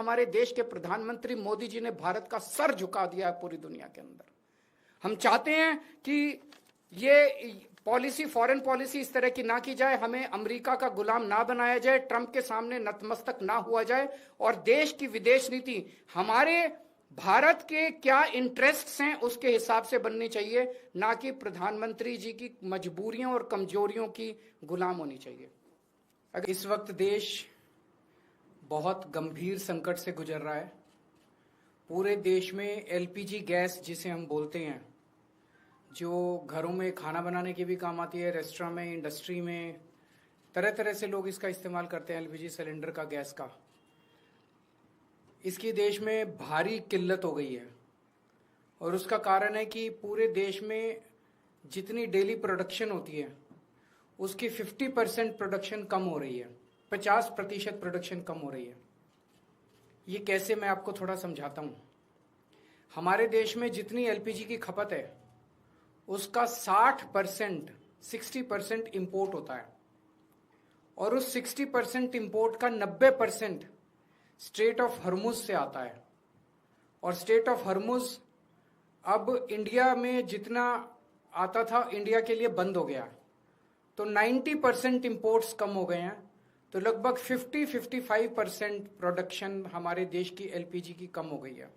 हमारे देश के प्रधानमंत्री मोदी जी ने भारत का सर झुका दिया है पूरी दुनिया के अंदर। हम चाहते हैं कि ये पॉलिसी, फॉरेन पॉलिसी इस तरह की ना की जाए, हमें अमेरिका का गुलाम ना बनाया जाए, ट्रंप के सामने नतमस्तक ना हुआ जाए, और देश की विदेश नीति हमारे भारत के क्या इंटरेस्ट्स हैं उसके हिसाब से बननी चाहिए, ना कि प्रधानमंत्री जी की मजबूरियों और कमजोरियों की गुलाम होनी चाहिए। अगर इस वक्त देश बहुत गंभीर संकट से गुजर रहा है, पूरे देश में एलपीजी गैस जिसे हम बोलते हैं, जो घरों में खाना बनाने के भी काम आती है, रेस्टोरेंट में, इंडस्ट्री में, तरह तरह से लोग इसका इस्तेमाल करते हैं, एलपीजी सिलेंडर का, गैस का। इसकी देश में भारी किल्लत हो गई है, और उसका कारण है कि पूरे देश में जितनी डेली प्रोडक्शन होती है उसकी 50% प्रोडक्शन कम हो रही है, 50% प्रोडक्शन कम हो रही है। ये कैसे, मैं आपको थोड़ा समझाता हूँ। हमारे देश में जितनी एलपीजी की खपत है उसका 60% इंपोर्ट होता है, और उस 60% इंपोर्ट का 90% स्ट्रेट ऑफ हर्मुज से आता है। और स्ट्रेट ऑफ हर्मुज अब इंडिया में जितना आता था इंडिया के लिए बंद हो गया, तो 90% इंपोर्ट्स कम हो गए हैं, तो लगभग 50-55% प्रोडक्शन हमारे देश की एलपीजी की कम हो गई है।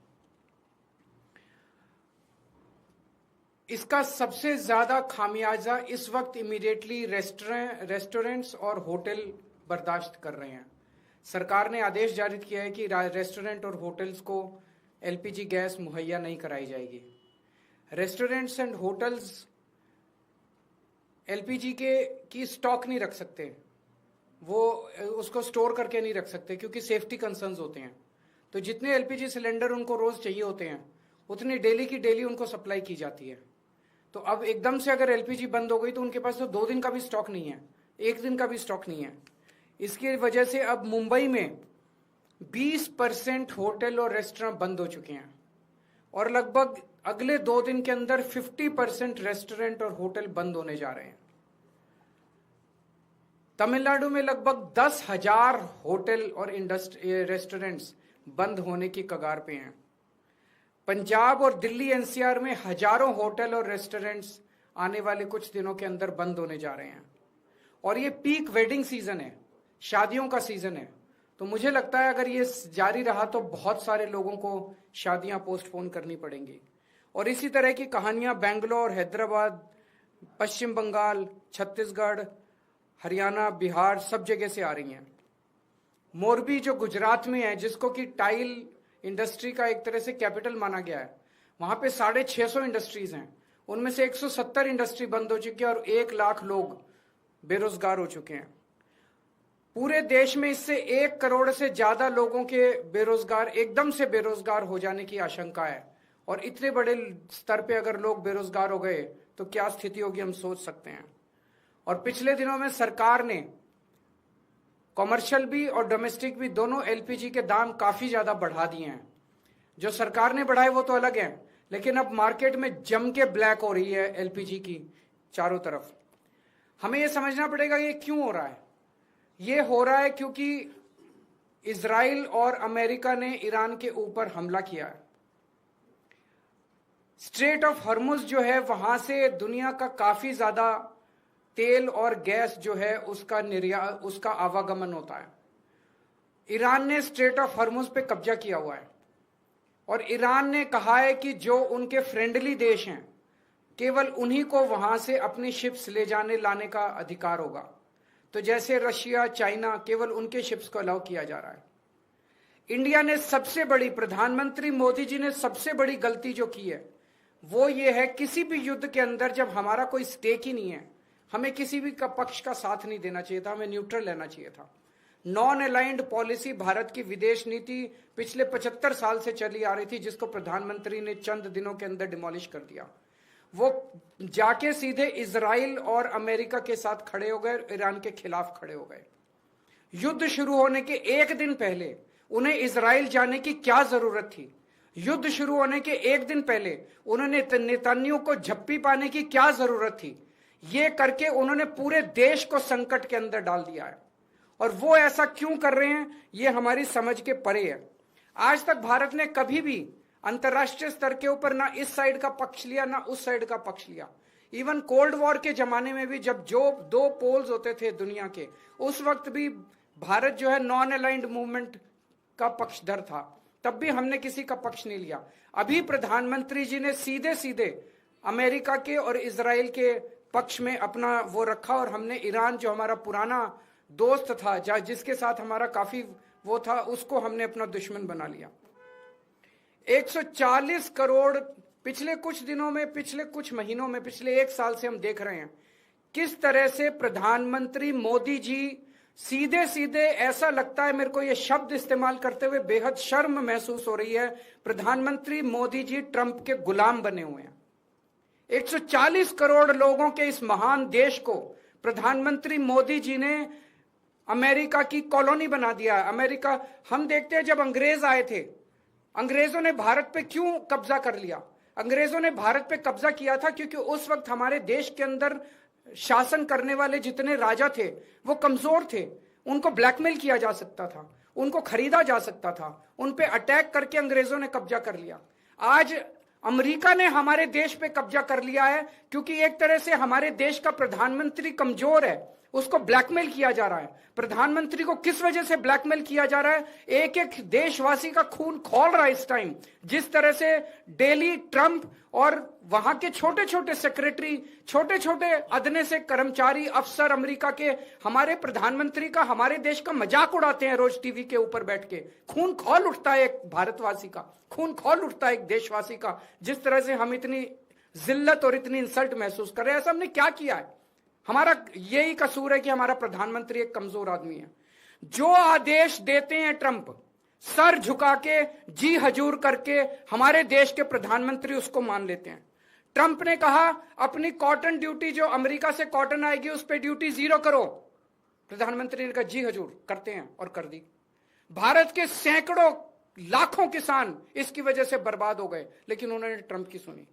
इसका सबसे ज्यादा खामियाजा इस वक्त इमीडिएटली रेस्टोरेंट्स और होटल बर्दाश्त कर रहे हैं। सरकार ने आदेश जारी किया है कि रेस्टोरेंट और होटल्स को एलपीजी गैस मुहैया नहीं कराई जाएगी। रेस्टोरेंट्स एंड होटल्स एलपीजी की स्टॉक नहीं रख सकते, वो उसको स्टोर करके नहीं रख सकते क्योंकि सेफ्टी कंसर्न्स होते हैं। तो जितने एलपीजी सिलेंडर उनको रोज चाहिए होते हैं उतनी डेली की डेली उनको सप्लाई की जाती है। तो अब एकदम से अगर एलपीजी बंद हो गई तो उनके पास तो 2 दिन का भी स्टॉक नहीं है, 1 दिन का भी स्टॉक नहीं है। इसकी वजह से अब मुंबई में 20% होटल और रेस्टोरेंट बंद हो चुके हैं, और लगभग अगले 2 दिन के अंदर 50% रेस्टोरेंट और होटल बंद होने जा रहे हैं। तमिलनाडु में लगभग 10,000 होटल और रेस्टोरेंट्स बंद होने की कगार पे हैं। पंजाब और दिल्ली एनसीआर में हजारों होटल और रेस्टोरेंट्स आने वाले कुछ दिनों के अंदर बंद होने जा रहे हैं। और ये पीक वेडिंग सीजन है, शादियों का सीजन है, तो मुझे लगता है अगर ये जारी रहा तो बहुत सारे लोगों को शादियां पोस्टपोन करनी पड़ेंगी। और इसी तरह की कहानियां बेंगलोर, हैदराबाद, पश्चिम बंगाल, छत्तीसगढ़, हरियाणा, बिहार, सब जगह से आ रही हैं। मोरबी जो गुजरात में है, जिसको कि टाइल इंडस्ट्री का एक तरह से कैपिटल माना गया है, वहां पे 650 इंडस्ट्रीज हैं, उनमें से 170 इंडस्ट्री बंद हो चुकी है और 1 लाख लोग बेरोजगार हो चुके हैं। पूरे देश में इससे 1 करोड़ से ज्यादा लोगों के एकदम से बेरोजगार हो जाने की आशंका है। और इतने बड़े स्तर पे अगर लोग बेरोजगार हो गए तो क्या स्थिति होगी हम सोच सकते हैं। और पिछले दिनों में सरकार ने कॉमर्शियल भी और डोमेस्टिक भी दोनों एलपीजी के दाम काफी ज्यादा बढ़ा दिए हैं। जो सरकार ने बढ़ाए वो तो अलग है, लेकिन अब मार्केट में जम के ब्लैक हो रही है एलपीजी की चारों तरफ। हमें यह समझना पड़ेगा ये क्यों हो रहा है। ये हो रहा है क्योंकि इजराइल और अमेरिका ने ईरान के ऊपर हमला किया है। स्ट्रेट ऑफ हर्मुज जो है वहां से दुनिया का काफी ज्यादा तेल और गैस जो है उसका आवागमन होता है। ईरान ने स्ट्रेट ऑफ हर्मुज पे कब्जा किया हुआ है, और ईरान ने कहा है कि जो उनके फ्रेंडली देश हैं केवल उन्हीं को वहां से अपनी शिप्स ले जाने लाने का अधिकार होगा। तो जैसे रशिया, चाइना, केवल उनके शिप्स को अलाउ किया जा रहा है। इंडिया ने सबसे बड़ी, प्रधानमंत्री मोदी जी ने सबसे बड़ी गलती जो की है वो ये है, किसी भी युद्ध के अंदर जब हमारा कोई स्टेक ही नहीं है, हमें किसी भी पक्ष का साथ नहीं देना चाहिए था, हमें न्यूट्रल रहना चाहिए था। नॉन अलाइंड पॉलिसी भारत की विदेश नीति पिछले 75 साल से चली आ रही थी, जिसको प्रधानमंत्री ने चंद दिनों के अंदर डिमोलिश कर दिया। वो जाके सीधे इजराइल और अमेरिका के साथ खड़े हो गए, ईरान के खिलाफ खड़े हो गए। युद्ध शुरू होने के 1 दिन पहले उन्हें इजराइल जाने की क्या जरूरत थी? युद्ध शुरू होने के 1 दिन पहले उन्होंने नेतन्याहू को झप्पी पाने की क्या जरूरत थी? ये करके उन्होंने पूरे देश को संकट के अंदर डाल दिया है। और वो ऐसा क्यों कर रहे हैं ये हमारी समझ के परे है। आज तक भारत ने कभी भी अंतर्राष्ट्रीय स्तर के ऊपर ना इस साइड का पक्ष लिया ना उस साइड का पक्ष लिया। इवन कोल्ड वॉर के जमाने में भी जब जो दो पोल्स होते थे दुनिया के, उस वक्त भी भारत जो है नॉन अलाइंड मूवमेंट का पक्षधर था, तब भी हमने किसी का पक्ष नहीं लिया। अभी प्रधानमंत्री जी ने सीधे सीधे अमेरिका के और इजराइल के पक्ष में अपना वो रखा, और हमने ईरान जो हमारा पुराना दोस्त था, जिसके साथ हमारा काफी वो था, उसको हमने अपना दुश्मन बना लिया। 140 करोड़ पिछले कुछ दिनों में, पिछले कुछ महीनों में, पिछले 1 साल से हम देख रहे हैं किस तरह से प्रधानमंत्री मोदी जी सीधे सीधे, ऐसा लगता है मेरे को ये शब्द इस्तेमाल करते हुए बेहद शर्म महसूस हो रही है, प्रधानमंत्री मोदी जी ट्रंप के गुलाम बने हुए हैं। 140 करोड़ लोगों के इस महान देश को प्रधानमंत्री मोदी जी ने अमेरिका की कॉलोनी बना दिया है। अमेरिका, हम देखते हैं जब अंग्रेज आए थे, अंग्रेजों ने भारत पे क्यों कब्जा कर लिया? अंग्रेजों ने भारत पे कब्जा किया था क्योंकि उस वक्त हमारे देश के अंदर शासन करने वाले जितने राजा थे वो कमजोर थे, उनको ब्लैकमेल किया जा सकता था, उनको खरीदा जा सकता था, उन पे अटैक करके अंग्रेजों ने कब्जा कर लिया। आज अमेरिका ने हमारे देश पे कब्जा कर लिया है क्योंकि एक तरह से हमारे देश का प्रधानमंत्री कमजोर है, उसको ब्लैकमेल किया जा रहा है। प्रधानमंत्री को किस वजह से ब्लैकमेल किया जा रहा है? एक एक देशवासी का खून खौल रहा है इस टाइम। जिस तरह से डेली ट्रंप और वहां के छोटे छोटे सेक्रेटरी, छोटे छोटे अदने से कर्मचारी, अफसर अमेरिका के हमारे प्रधानमंत्री का, हमारे देश का मजाक उड़ाते हैं रोज टीवी के ऊपर बैठ के, खून खौल उठता है एक भारतवासी का, खून खौल उठता है एक देशवासी का। जिस तरह से हम इतनी जिल्लत और इतनी इंसल्ट महसूस कर रहे हैं, ऐसा हमने क्या किया है? हमारा यही कसूर है कि हमारा प्रधानमंत्री एक कमजोर आदमी है। जो आदेश देते हैं ट्रंप, सर झुका के, जी हजूर करके हमारे देश के प्रधानमंत्री उसको मान लेते हैं। ट्रंप ने कहा अपनी कॉटन ड्यूटी, जो अमेरिका से कॉटन आएगी उस पर ड्यूटी 0 करो। प्रधानमंत्री ने कहा जी हजूर, करते हैं, और कर दी। भारत के सैकड़ों लाखों किसान इसकी वजह से बर्बाद हो गए, लेकिन उन्होंने ट्रंप की सुनी।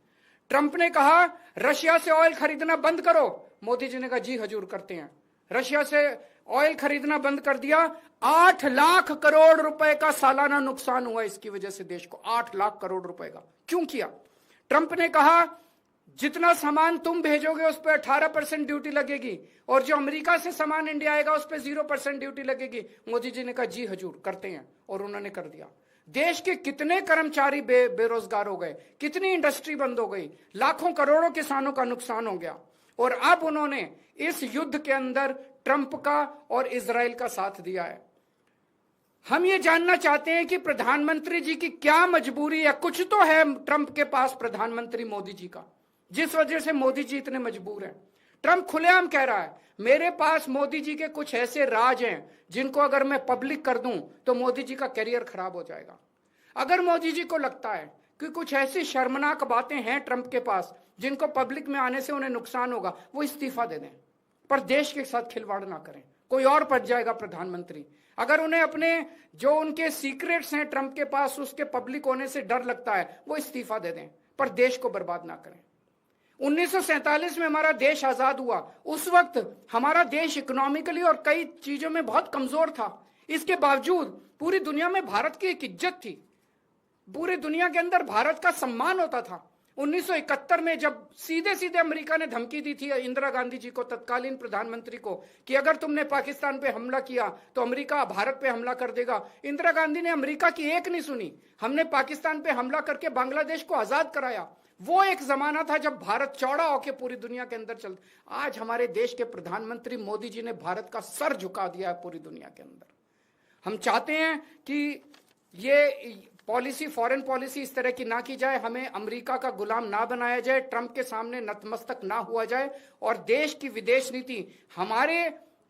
ट्रंप ने कहा रशिया से ऑयल खरीदना बंद करो, मोदी जी ने कहा जी हजूर, करते हैं। रशिया से ऑयल खरीदना बंद कर दिया। 8 लाख करोड़ रुपए का सालाना नुकसान हुआ इसकी वजह से देश को, 8 लाख करोड़ रुपए का। क्यों किया? ट्रंप ने कहा जितना सामान तुम भेजोगे उस पर 18% ड्यूटी लगेगी, और जो अमेरिका से सामान इंडिया आएगा उस पर 0% ड्यूटी लगेगी। मोदी जी ने कहा जी हजूर, करते हैं, और उन्होंने कर दिया। देश के कितने कर्मचारी बेरोजगार हो गए, कितनी इंडस्ट्री बंद हो गई, लाखों करोड़ों किसानों का नुकसान हो गया। और अब उन्होंने इस युद्ध के अंदर ट्रंप का और इजराइल का साथ दिया है। हम ये जानना चाहते हैं कि प्रधानमंत्री जी की क्या मजबूरी है? कुछ तो है ट्रंप के पास, प्रधानमंत्री मोदी जी का, जिस वजह से मोदी जी इतने मजबूर हैं। ट्रंप खुलेआम कह रहा है मेरे पास मोदी जी के कुछ ऐसे राज हैं जिनको अगर मैं पब्लिक कर दूं तो मोदी जी का करियर खराब हो जाएगा। अगर मोदी जी को लगता है कि कुछ ऐसी शर्मनाक बातें हैं ट्रंप के पास जिनको पब्लिक में आने से उन्हें नुकसान होगा, वो इस्तीफा दे दें, पर देश के साथ खिलवाड़ ना करें। कोई और पद जाएगा प्रधानमंत्री। अगर उन्हें अपने जो उनके सीक्रेट्स हैं ट्रंप के पास, उसके पब्लिक होने से डर लगता है, वो इस्तीफा दे दें, पर देश को बर्बाद ना करें। 1947 में हमारा देश आजाद हुआ, उस वक्त हमारा देश इकोनॉमिकली और कई चीजों में बहुत कमजोर था। इसके बावजूद पूरी दुनिया में भारत की एक इज्जत थी, पूरी दुनिया के अंदर भारत का सम्मान होता था। 1971 में जब सीधे सीधे अमेरिका ने धमकी दी थी इंदिरा गांधी जी को, तत्कालीन प्रधानमंत्री को, कि अगर तुमने पाकिस्तान पे हमला किया तो अमेरिका भारत पे हमला कर देगा, इंदिरा गांधी ने अमेरिका की एक नहीं सुनी। हमने पाकिस्तान पे हमला करके बांग्लादेश को आजाद कराया। वो एक जमाना था जब भारत चौड़ा होकर पूरी दुनिया के अंदर चल। आज हमारे देश के प्रधानमंत्री मोदी जी ने भारत का सर झुका दिया है पूरी दुनिया के अंदर। हम चाहते हैं कि ये पॉलिसी, फॉरेन पॉलिसी इस तरह की ना की जाए, हमें अमेरिका का गुलाम ना बनाया जाए, ट्रंप के सामने नतमस्तक ना हुआ जाए, और देश की विदेश नीति हमारे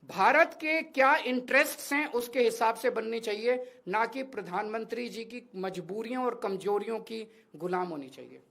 भारत के क्या इंटरेस्ट्स हैं उसके हिसाब से बननी चाहिए, ना कि प्रधानमंत्री जी की मजबूरियों और कमजोरियों की गुलाम होनी चाहिए।